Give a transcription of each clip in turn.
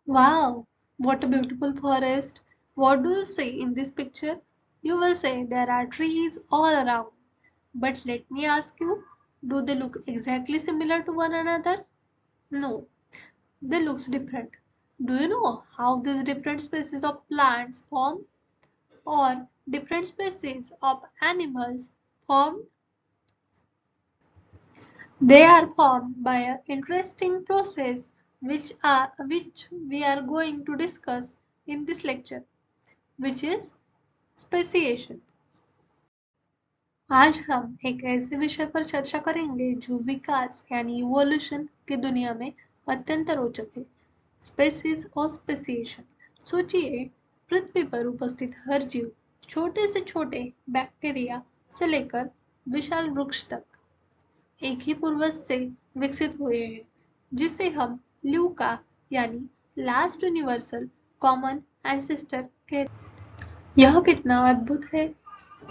Wow, what a beautiful forest. What do you see in this picture? You will say there are trees all around. But let me ask you, do they look exactly similar to one another? No, they look different. Do you know how these different species of plants form? Or different species of animals form? They are formed by an interesting process which we are going to discuss in this lecture, which is speciation. आज हम एक ऐसे विषय पर चर्चा करेंगे जो विकास यानी इवोल्यूशन की दुनिया में अत्यंत रोचक है, स्पेसीज और स्पेसिएशन। सोचिए, पृथ्वी पर उपस्थित हर जीव, छोटे से छोटे बैक्टीरिया से लेकर विशाल वृक्ष तक, एक ही पूर्वज से विकसित हुए हैं, जिसे हम ल्यूका यानी लास्ट यूनिवर्सल कॉमन एंसेस्टर कहते हैं। यह कितना अद्भुत है।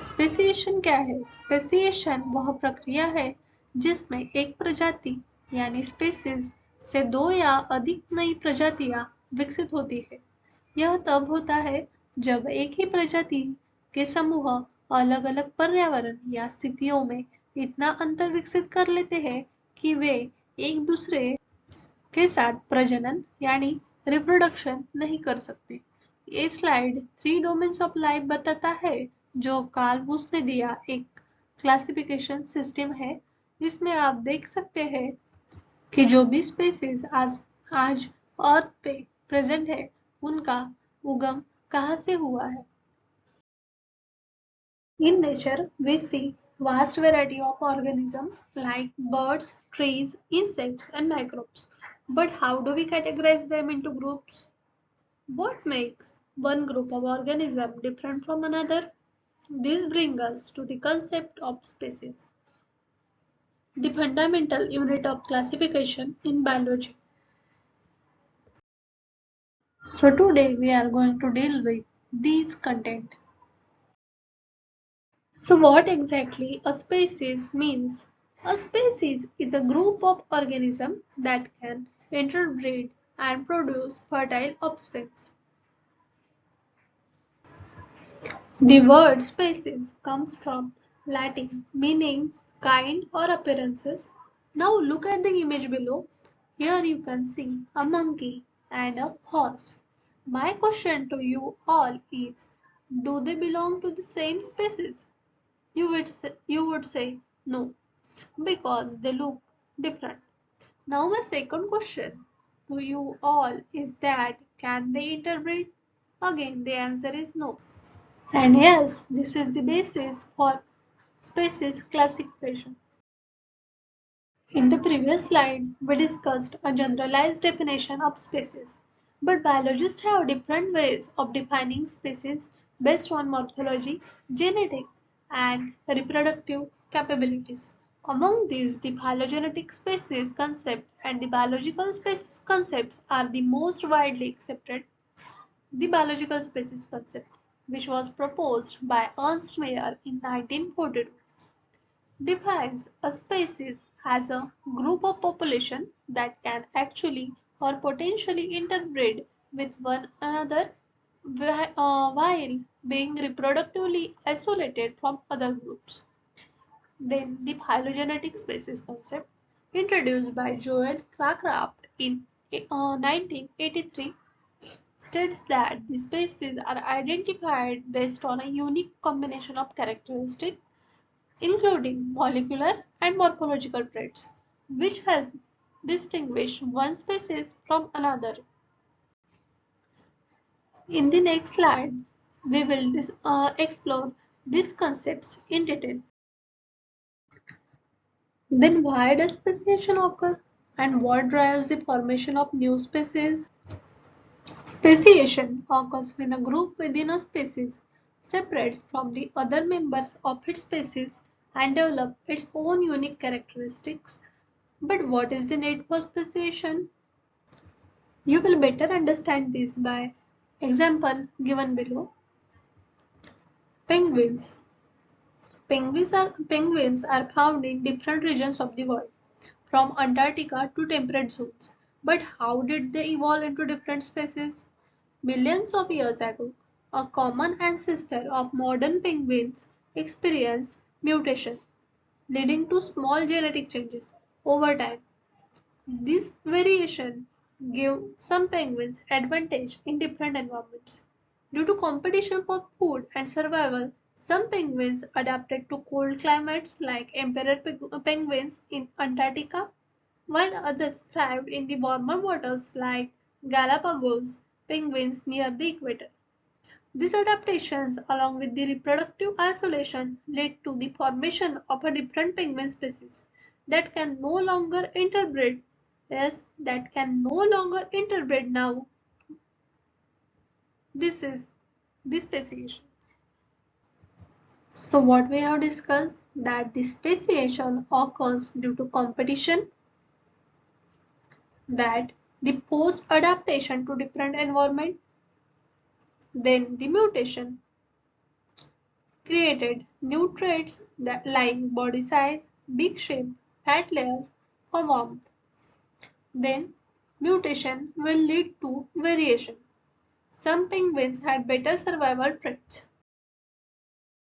स्पेसिएशन क्या है? स्पेसिएशन वह प्रक्रिया है जिसमें एक प्रजाति यानी स्पेसीज से दो या अधिक नई प्रजातियां विकसित होती है। यह तब होता है जब एक ही प्रजाति के समूह अलग-अलग पर्यावरण या स्थितियों में इतना अंतर विकसित कर लेते हैं कि वे एक दूसरे के साथ प्रजनन यानी रिप्रोडक्शन नहीं कर सकते। ये slide three domains of life बताता है जो कार्ल वुश ने दिया एक क्लासिफिकेशन सिस्टम है। इसमें आप देख सकते हैं कि जो भी स्पेसीज आज आज अर्थ पे प्रेजेंट है उनका उगम कहाँ से हुआ है। In nature, we see vast variety of organisms like birds, trees, insects, and microbes. But how do we categorize them into groups? What makes one group of organism different from another? This brings us to the concept of species, the fundamental unit of classification in biology. So today we are going to deal with these content. So what exactly a species means? A species is a group of organisms that can interbreed and produce fertile offspring. The word species comes from Latin meaning kind or appearances. Now look at the image below. Here you can see a monkey and a horse. My question to you all is, do they belong to the same species? You would say no, because they look different. Now my second question to you all is that can they interbreed? Again the answer is no. And yes, this is the basis for species classification. In the previous slide, we discussed a generalized definition of species, but biologists have different ways of defining species based on morphology, genetic, and reproductive capabilities. Among these, the phylogenetic species concept and the biological species concepts are the most widely accepted. The biological species concept, which was proposed by Ernst Mayr in 1942, defines a species as a group of population that can actually or potentially interbreed with one another while being reproductively isolated from other groups. Then the phylogenetic species concept, introduced by Joel Cracraft in 1983, states that the species are identified based on a unique combination of characteristics including molecular and morphological traits, which help distinguish one species from another. In the next slide, we will explore these concepts in detail. Then why does speciation occur and what drives the formation of new species? Speciation occurs when a group within a species separates from the other members of its species and develops its own unique characteristics. But what is the need for speciation? You will better understand this by example given below. Penguins. Penguins are found in different regions of the world, from Antarctica to temperate zones. But how did they evolve into different species? Millions of years ago, a common ancestor of modern penguins experienced mutation, leading to small genetic changes. Over time, this variation gave some penguins advantage in different environments. Due to competition for food and survival, some penguins adapted to cold climates like emperor penguins in Antarctica, while others thrived in the warmer waters like Galapagos penguins near the equator. These adaptations, along with the reproductive isolation, led to the formation of a different penguin species that can no longer interbreed. Yes, that can no longer interbreed now. This is the speciation. So what we have discussed that the speciation occurs due to competition, that the post adaptation to different environment, then the mutation created new traits that like body size, big shape, fat layers for warmth. Then mutation will lead to variation. Some penguins had better survival traits.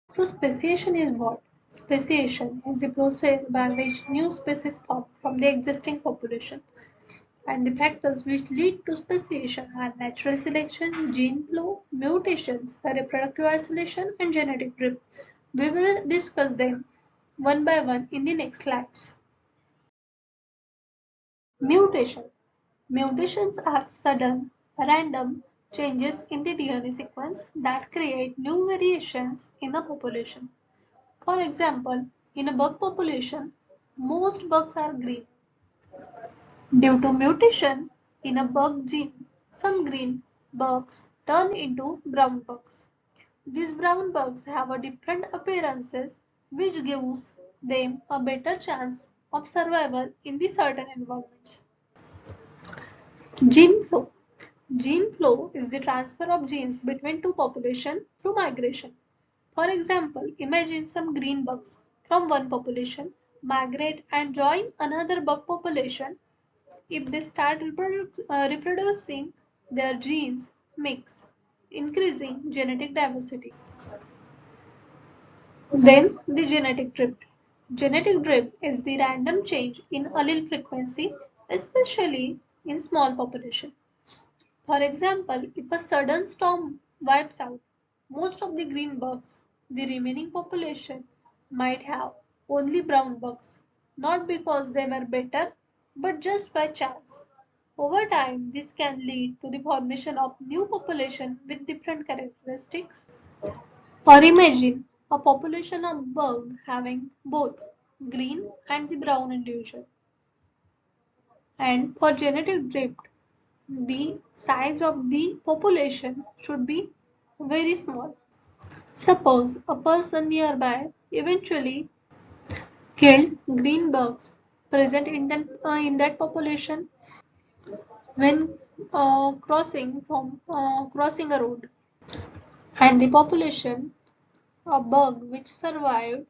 So speciation is what? Speciation is the process by which new species form from the existing population. And the factors which lead to speciation are natural selection, gene flow, mutations, reproductive isolation, and genetic drift. We will discuss them one by one in the next slides. Mutation. Mutations are sudden, random changes in the DNA sequence that create new variations in a population. For example, in a bug population, most bugs are green. Due to mutation in a bug gene, some green bugs turn into brown bugs. These brown bugs have a different appearances which gives them a better chance of survival in the certain environments. Gene flow. Gene flow is the transfer of genes between two populations through migration. For example, imagine some green bugs from one population migrate and join another bug population. If they start reproducing, their genes mix, increasing genetic diversity. Then the genetic drift. Genetic drift is the random change in allele frequency, especially in small population. For example, if a sudden storm wipes out most of the green bugs, the remaining population might have only brown bugs, not because they were better, but just by chance. Over time, this can lead to the formation of new population with different characteristics. Or imagine a population of bug having both green and the brown individual. And for genetic drift, the size of the population should be very small. Suppose a person nearby eventually killed green bugs present in that population when crossing a road, and the population a bug which survived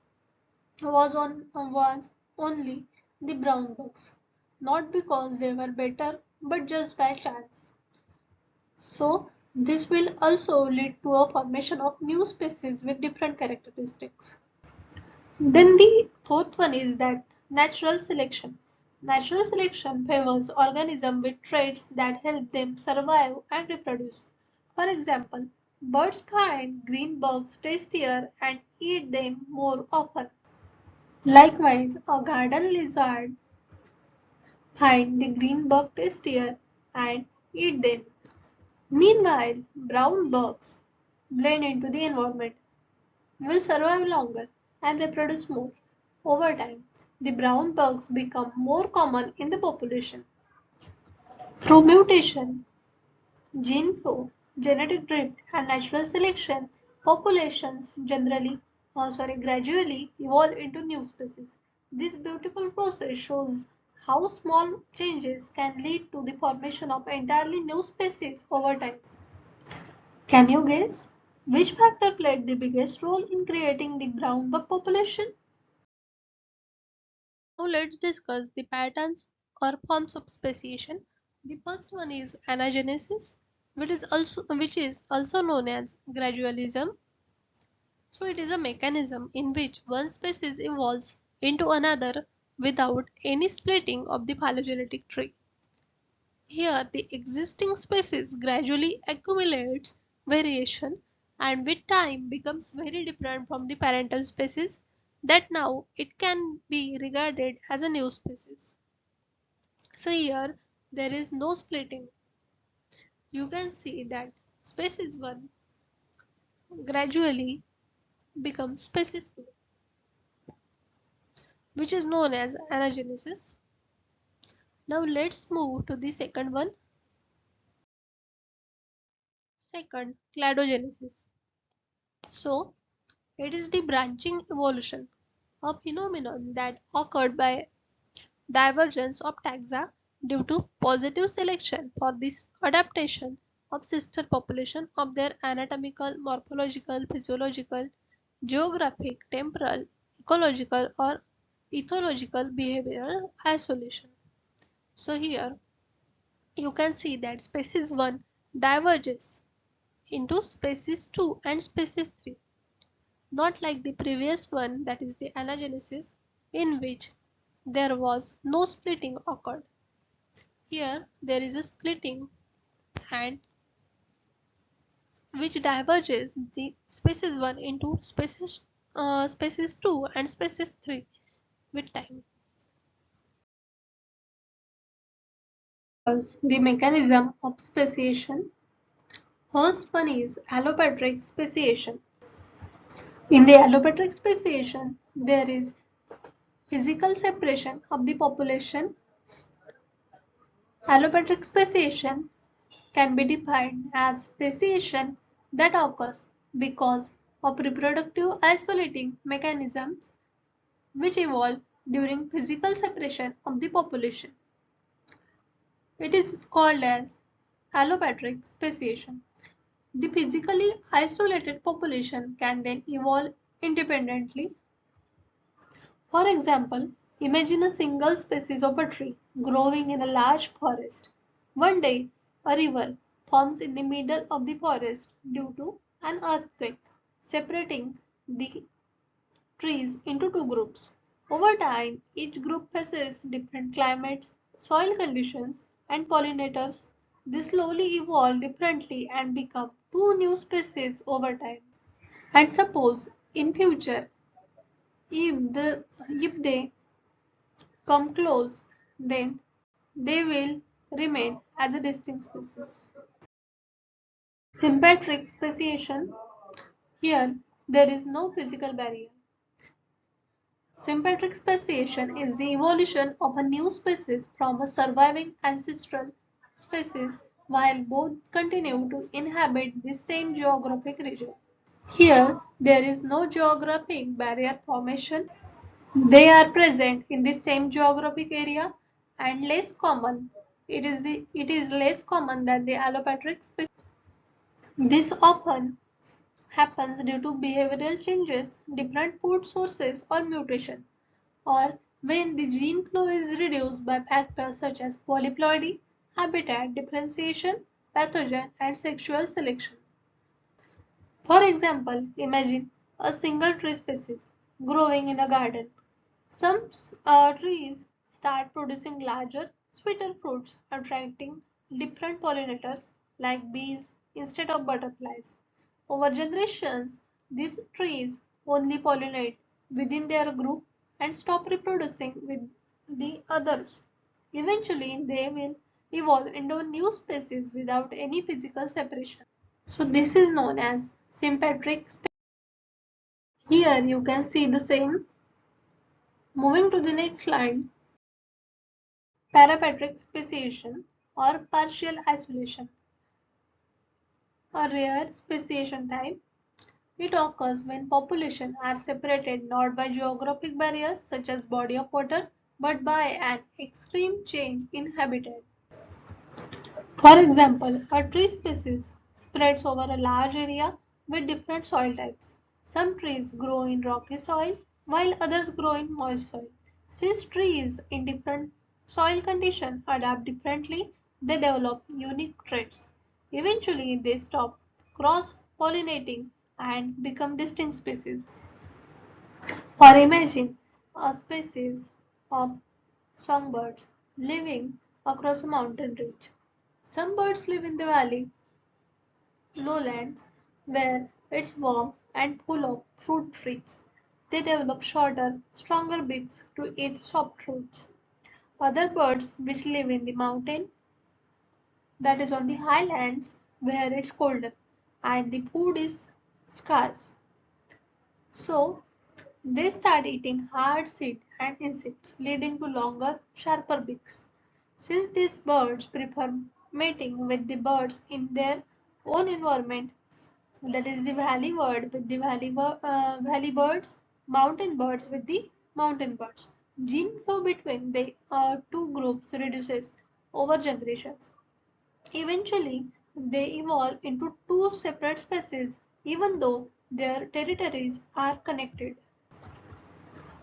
was only the brown bugs, not because they were better, but just by chance. So this will also lead to a formation of new species with different characteristics. Then the fourth one is that natural selection. Natural selection favors organisms with traits that help them survive and reproduce. For example, birds find green bugs tastier and eat them more often. Likewise, a garden lizard find the green bug tastier and eat them. Meanwhile, brown bugs blend into the environment, will survive longer and reproduce more. Over time, the brown bugs become more common in the population. Through mutation, gene flow, genetic drift, and natural selection, populations gradually evolve into new species. This beautiful process shows how small changes can lead to the formation of entirely new species over time. Can you guess which factor played the biggest role in creating the brown bug population? Now let's discuss the patterns or forms of speciation. The first one is anagenesis, which is also known as gradualism. So it is a mechanism in which one species evolves into another without any splitting of the phylogenetic tree. Here, the existing species gradually accumulates variation and with time becomes very different from the parental species that now it can be regarded as a new species. So here there is no splitting. You can see that species 1 gradually becomes species 2, which is known as anagenesis. Now let's move to the second one. Second, cladogenesis. So it is the branching evolution, a phenomenon that occurred by divergence of taxa due to positive selection for this adaptation of sister population of their anatomical, morphological, physiological, geographic, temporal, ecological or ethological behavioral isolation. So here you can see that species 1 diverges into species 2 and species 3, not like the previous one, that is the anagenesis, in which there was no splitting occurred. Here there is a splitting and which diverges the species 1 into species 2 and species 3 with time. Was the mechanism of speciation. First one is allopatric speciation. In the allopatric speciation, there is physical separation of the population. Allopatric speciation can be defined as speciation that occurs because of reproductive isolating mechanisms which evolve during physical separation of the population. It is called as allopatric speciation. The physically isolated population can then evolve independently. For example, imagine a single species of a tree growing in a large forest. One day, a river forms in the middle of the forest due to an earthquake, separating the trees into two groups. Over time, each group faces different climates, soil conditions, and pollinators. They slowly evolve differently and become two new species over time. And suppose in future, if they come close, then they will remain as a distinct species. Sympatric speciation. Here, there is no physical barrier. Sympatric speciation is the evolution of a new species from a surviving ancestral species while both continue to inhabit the same geographic region. Here, there is no geographic barrier formation. They are present in the same geographic area and less common. It is less common than the allopatric species. This often happens due to behavioral changes, different food sources or mutation, or when the gene flow is reduced by factors such as polyploidy, habitat differentiation, pathogen, and sexual selection. For example, imagine a single tree species growing in a garden. Some trees start producing larger, sweeter fruits, attracting different pollinators like bees instead of butterflies. Over generations, these trees only pollinate within their group and stop reproducing with the others. Eventually, they will evolve into a new species without any physical separation. So, this is known as sympatric species. Here you can see the same. Moving to the next slide. Parapatric speciation or partial isolation, a rare speciation type. It occurs when populations are separated not by geographic barriers such as body of water but by an extreme change in habitat. For example, a tree species spreads over a large area with different soil types. Some trees grow in rocky soil while others grow in moist soil. Since trees in different soil conditions adapt differently, they develop unique traits. Eventually, they stop cross-pollinating and become distinct species. Or imagine a species of songbirds living across a mountain ridge. Some birds live in the valley, lowlands, where it's warm and full of fruit trees. They develop shorter, stronger beaks to eat soft roots. Other birds which live in the mountain, that is on the highlands, where it's colder and the food is scarce. So they start eating hard seed and insects, leading to longer, sharper beaks. Since these birds prefer mating with the birds in their own environment, that is the valley bird with the valley birds, mountain birds with the mountain birds. Gene flow between the two groups reduces over generations. Eventually, they evolve into two separate species, even though their territories are connected.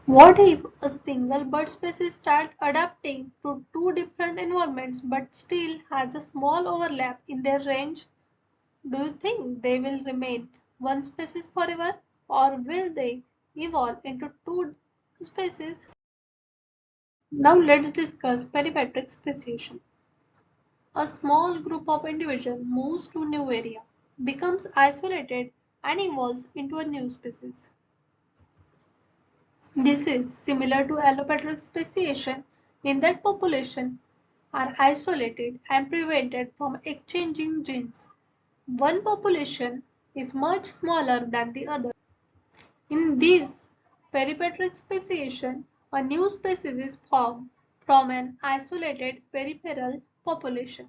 What if a single bird species starts adapting to two different environments but still has a small overlap in their range? Do you think they will remain one species forever, or will they evolve into two species? Now let's discuss peripatric speciation. A small group of individuals moves to a new area, becomes isolated, and evolves into a new species. This is similar to allopatric speciation in that population are isolated and prevented from exchanging genes. One population is much smaller than the other. In this peripatric speciation, a new species is formed from an isolated peripheral population.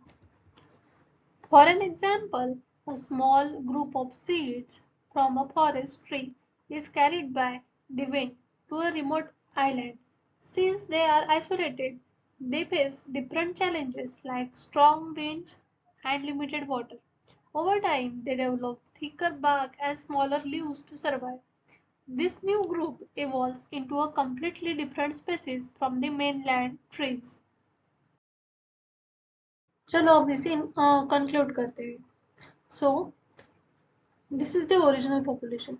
For an example, a small group of seeds from a forest tree is carried by the wind to a remote island. Since they are isolated, they face different challenges like strong winds and limited water. Over time, they develop thicker bark and smaller leaves to survive. This new group evolves into a completely different species from the mainland trees. चलो अब इसे conclude करते हैं. So this is the original population.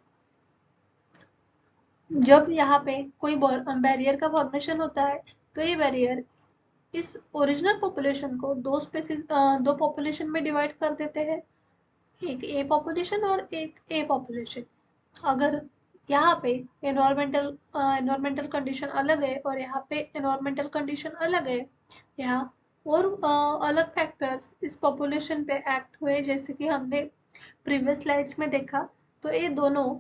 जब यहाँ पे कोई barrier का फॉर्मेशन होता है तो ये बैरियर इस ओरिजिनल पॉपुलेशन को दो पॉपुलेशन में डिवाइड कर देते हैं, एक ए पॉपुलेशन और एक ए पॉपुलेशन. अगर यहाँ पे एनवायरमेंटल कंडीशन अलग है और यहाँ पे एनवायरमेंटल कंडीशन अलग है, यहाँ और अलग फैक्टर्स इस पॉपुलेशन पे एक्ट हुए जैसे कि हमने प्रीवियस स्लाइड्स में देखा, तो ये दोनों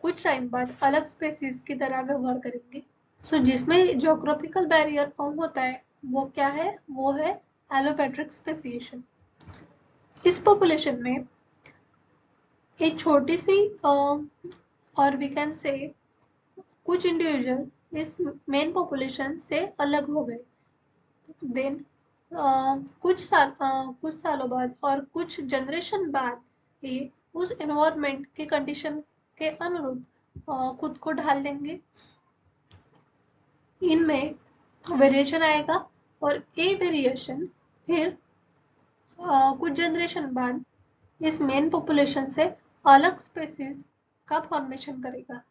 कुछ टाइम बाद अलग स्पेसीज की तरह व्यवहार करेंगे. सो जिसमें ज्योग्राफिकल बैरियर फॉर्म होता है वो क्या है, वो है एलोपेट्रिक स्पेसिएशन. इस पॉपुलेशन में एक छोटी सी और वी कैन से कुछ इंडिविजुअल इस मेन पॉपुलेशन से अलग हो गए. देन कुछ सालों बाद और कुछ जनरेशन बाद ये उस एनवायरमेंट के कंडीशन के अनुरूप खुद को ढाल लेंगे. इनमें वेरिएशन आएगा और ये वेरिएशन फिर कुछ जनरेशन बाद इस मेन पॉपुलेशन से अलग स्पेसीज का फॉर्मेशन करेगा.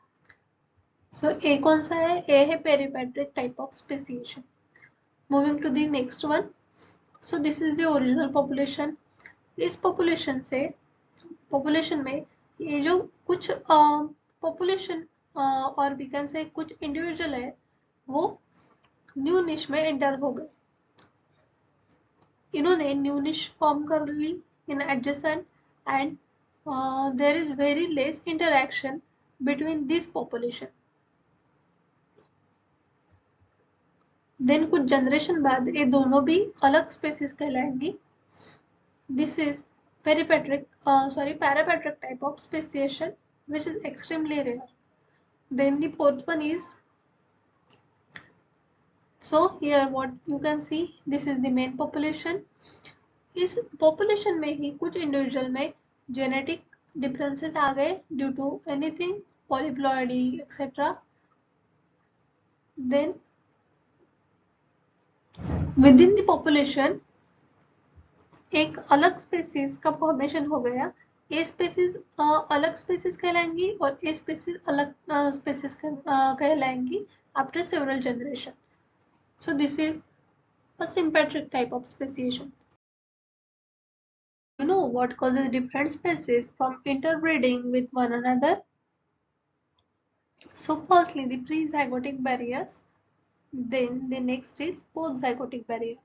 सो ए कौन सा है, ए है peripatric type of speciation. Moving to the next one. So this is the original population. इस पॉपुलेशन में ये जो कुछ पॉपुलेशन और वी कैन से कुछ इंडिविजुअल है वो न्यू निश में एंटर हो गए. इन्होंने न्यू निश फॉर्म कर ली in adjacent and there is very less interaction between this population. Then कुछ जनरेशन बाद ये दोनों भी अलग species कहलाएंगी. This is parapatric type of speciation which is extremely rare. Then the fourth one is, so here what you can see, this is the main population. इस population में ही कुछ इंडिविजुअल में जेनेटिक डिफरेंसेस आ गए due to anything, polyploidy etcetera. Then within the population एक अलग species का फॉर्मेशन हो गया, ए स्पेसीज अलग स्पेसीज कहलाएंगी और ए स्पेसीज अलग स्पेसीज कहलाएंगी after several generation. So this is a sympatric type of speciation. You know what causes different species from interbreeding with one another? So firstly the pre-zygotic barriers, then the next is post-zygotic barrier.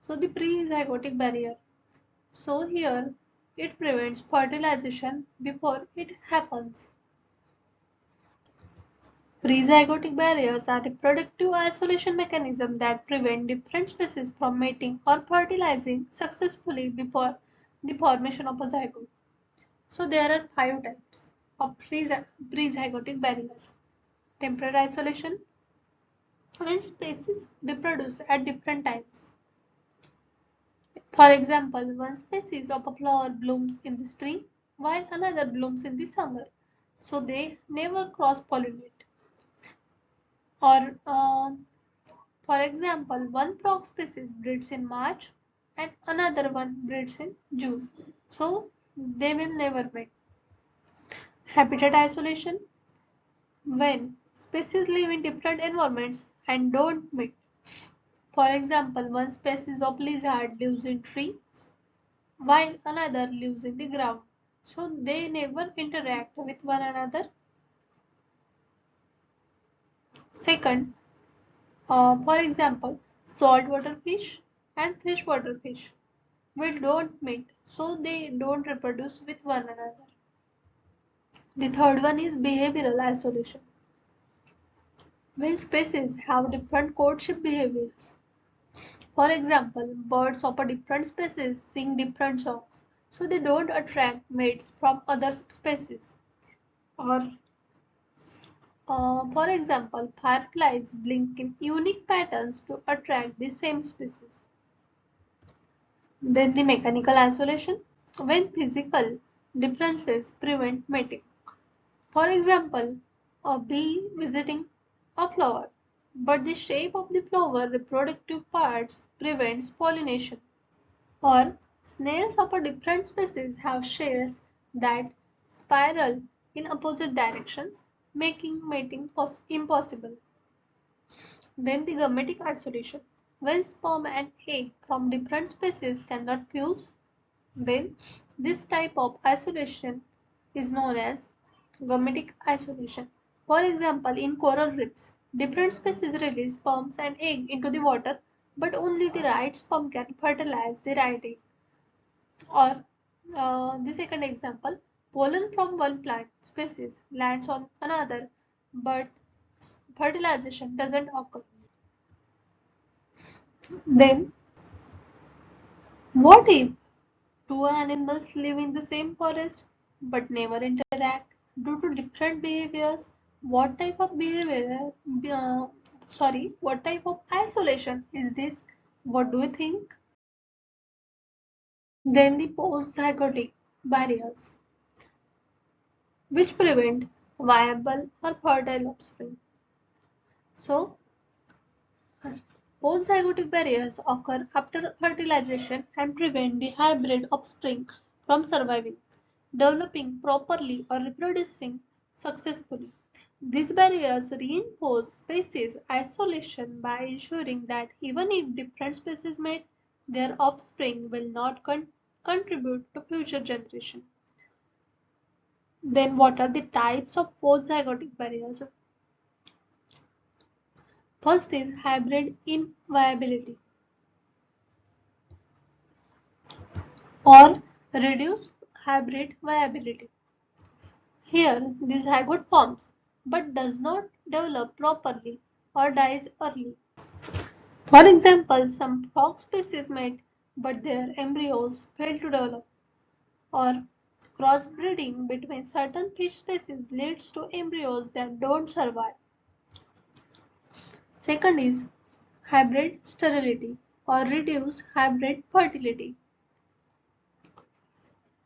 So the pre-zygotic barrier. So here it prevents fertilization before it happens. Pre-zygotic barriers are reproductive isolation mechanisms that prevent different species from mating or fertilizing successfully before the formation of a zygote. So there are 5 types of pre-zygotic barriers. Temporary isolation, when species reproduce at different times. For example, one species of a flower blooms in the spring while another blooms in the summer. So they never cross-pollinate. Or for example, one frog species breeds in March and another one breeds in June. So they will never mate. Habitat isolation, when species live in different environments and don't mate. For example, one species of lizard lives in trees while another lives in the ground. So they never interact with one another. Second, for example, saltwater fish and freshwater fish will don't mate, so they don't reproduce with one another. The third one is behavioral isolation. When species have different courtship behaviors. For example, birds of a different species sing different songs, so they don't attract mates from other species. Or, for example, fireflies blink in unique patterns to attract the same species. Then the mechanical isolation, when physical differences prevent mating. For example, a bee visiting a flower, but the shape of the flower reproductive parts prevents pollination. Or snails of a different species have shells that spiral in opposite directions, making mating impossible. Then the gametic isolation. When sperm and egg from different species cannot fuse, then this type of isolation is known as gametic isolation. For example, in coral reefs, different species release sperms and egg into the water, but only the right sperm can fertilize the right egg. Or the second example, pollen from one plant species lands on another, but fertilization doesn't occur. Then, what if two animals live in the same forest but never interact due to different behaviors? What type of behavior, uh, what type of isolation is this? What do you think? Then the post-zygotic barriers, which prevent viable or fertile offspring. So, post-zygotic barriers occur after fertilization and prevent the hybrid offspring from surviving, developing properly or reproducing successfully. These barriers reinforce species isolation by ensuring that even if different species mate, their offspring will not contribute to future generations. Then what are the types of post-zygotic barriers? First is hybrid inviability or reduced hybrid viability. Here, the zygote forms but does not develop properly or dies early. For example, some frog species mate but their embryos fail to develop, or crossbreeding between certain fish species leads to embryos that don't survive. Second is hybrid sterility or reduced hybrid fertility.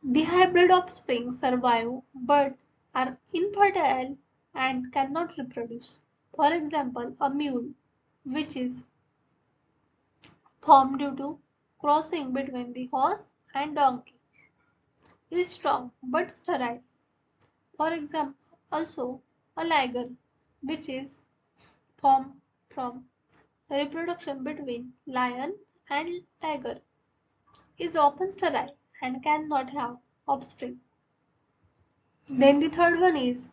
The hybrid offspring survive but are infertile and cannot reproduce. For example, a mule, which is formed due to crossing between the horse and donkey is strong but sterile. For example, also a liger, which is formed from reproduction between lion and tiger, is often sterile and cannot have offspring. Then the third one is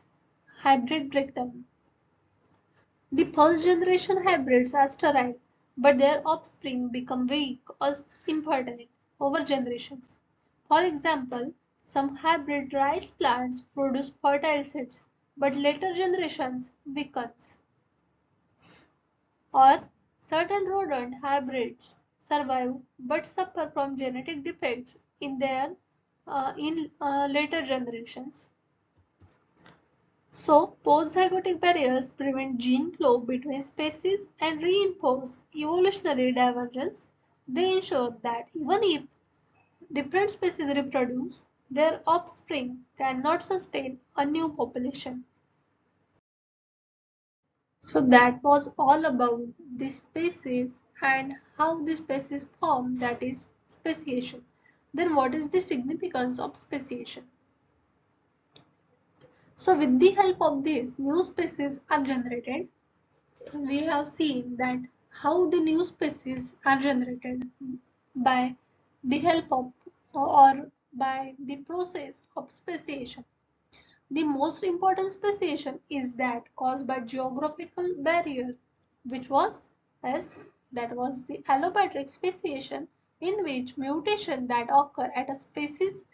hybrid breakdown. The first generation hybrids are sterile, but their offspring become weak or infertile over generations. For example, some hybrid rice plants produce fertile seeds, but later generations weakens. Or certain rodent hybrids survive but suffer from genetic defects in their later generations. So, post-zygotic barriers prevent gene flow between species and reinforce evolutionary divergence. They ensure that even if different species reproduce, their offspring cannot sustain a new population. So that was all about the species and how the species form, that is speciation. Then what is the significance of speciation? So with the help of these new species are generated, we have seen that how the new species are generated by the help of or by the process of speciation. The most important speciation is that caused by geographical barrier, which was as that was the allopatric speciation, in which mutation that occur at a species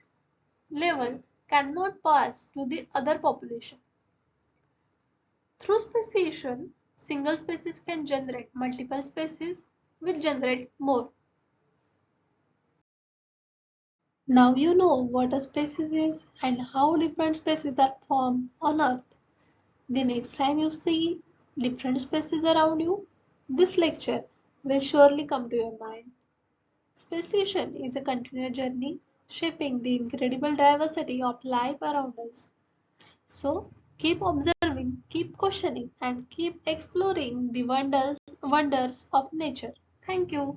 level cannot pass to the other population. Through speciation, single species can generate multiple species which generate more. Now you know what a species is and how different species are formed on Earth. The next time you see different species around you, this lecture will surely come to your mind. Speciation is a continuous journey shaping the incredible diversity of life around us. So keep observing, keep questioning, and keep exploring the wonders of nature. Thank you.